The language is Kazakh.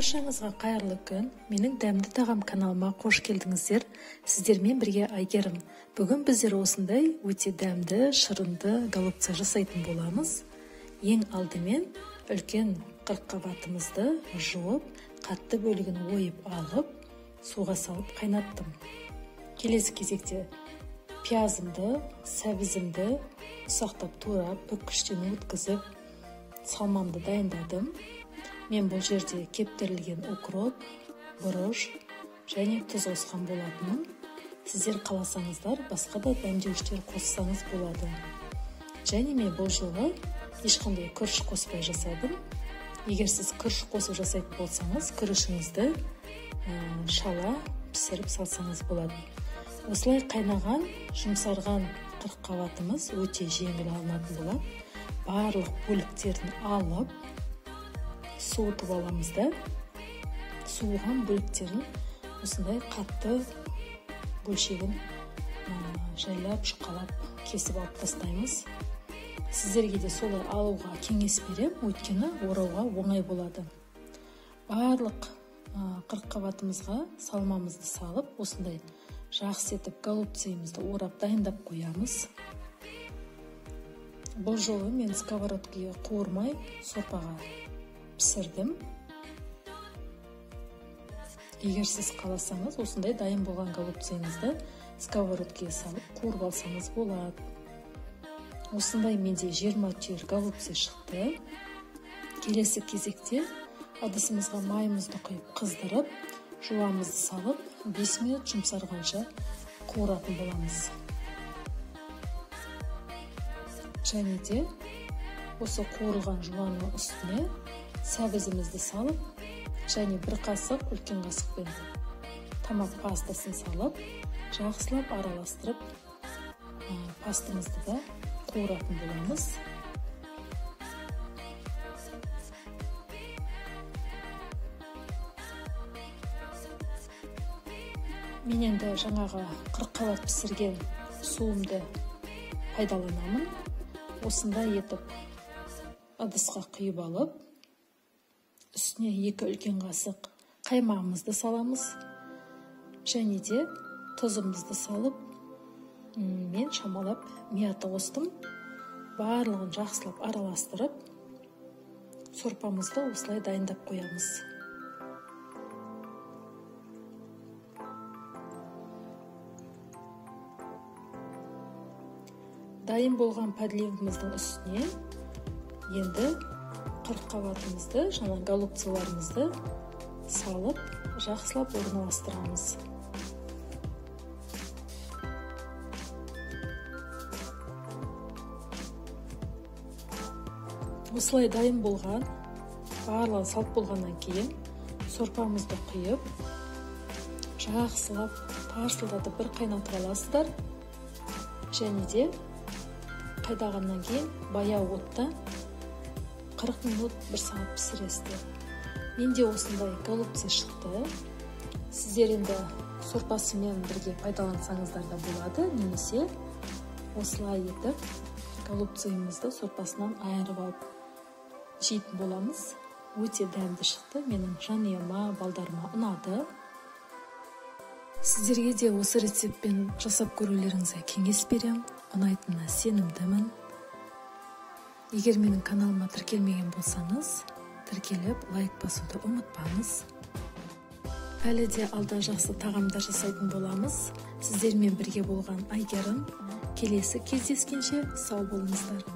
Баршаңызға қайырлы күн. Менің дәмді тағам каналыма қош келдіңіздер. Сіздермен бірге Айгерім. Бүгін біздер осындай өте дәмді, шырынды голубца жасайтын боламыз. Ең алдымен үлкен қырыққабатымызды жуып, қатты бөлігін ойып алып, суға салып қайнаттым. Келесі кезекте пиязымды, сәбізімді ұсақтап турап, бүккіштен өткізіп, салмамды дайындадым. Мен бұл жерде кептірілген укроп, бұрыш және тұз қосқан болатынмын. Сіздер қаласаңыздар, басқа да дәмдеуіштер қоссаңыз болады. Және мен бұл жолы ешқандай күріш қоспай жасадым. Егер сіз күріш қосып жасайтын болсаңыз, күрішіңізді шала пісіріп салсаңыз болады. Осылай қайнаған, жұмсарған қырыққабатымыз өте жеңіл алынатын болады. Барлық бөліктерін алып, суытып аламыз да, суыған бөліктерін осындай қатты бөлшегін жайлап, жұқалап кесіп алып тастаймыз. Сіздерге де солай алуға кеңес берем, өйткені орауға оңай болады. Барлық қырыққабатымызға салмамызды салып, осындай жақсы етіп голубцамызды орап дайындап қоямыз. Бұл жолы мен сковородкаға қуырмай сорпаға пісірдім. Егер сіз қаласаңыз, осындай дайын болған голубцаңызды сковородкаға салып қуырып алсаңыз болады. Осындай менде 20 түйір голубца шықты. Келесі кезекте ыдысымызға майымызды құйып қыздырып, жуамызды салып, 5 минут жұмсарғанша қуыратын боламыз. Және де осы қуырылған жуанның үстіне сәбізімізді салып, және бір қасық үлкен қасықпен тамақ пастасын салып, жақсылап араластырып, пастамызды да қуыратын боламыз. Мен енді жаңағы қырыққабат пісірген суымды пайдаланамын. Осындай етіп ыдысқа құйып алып, үстіне 2 үлкен қасық қаймағымызды саламыз. Және де тұзымызды салып, мен шамалап мияты қостым. Барлығын жақсылап араластырып, сорпамызды осылай дайындап қоямыз. Дайын болған подливымыздың үстіне енді қырыққабатымызды, жаңа голубцаларымызды салып, жақсылап орналастырамыз. Осылай дайын болған, барлығын салып болғаннан кейін сорпамызды құйып, жақсылап, тарсылдатып бір қайнатып аласыздар. Және де қайнағаннан кейін баяу отта 40 минут 1 сағат пісіресіздер. Менде осындай голубца шықты. Сіздер енді сорпасымен бірге пайдалансаңыздар да болады, немесе осылай етіп голубцамызды сорпасынан айырып алып жейтін боламыз. Өте дәмді шықты. Менің жанұяма, балдарыма ұнады. Сіздерге де осы рецептпен жасап көрулеріңізге кеңес берем. Ұнайтынына сенімдімін. Егер менің каналыма тіркелмеген болсаңыз, тіркеліп, лайк басуды ұмытпаңыз. Әлі де алда жақсы тағамдар жасайтын боламыз. Сіздермен бірге болған Айгерім. Келесі кездескенше сау болыңыздар.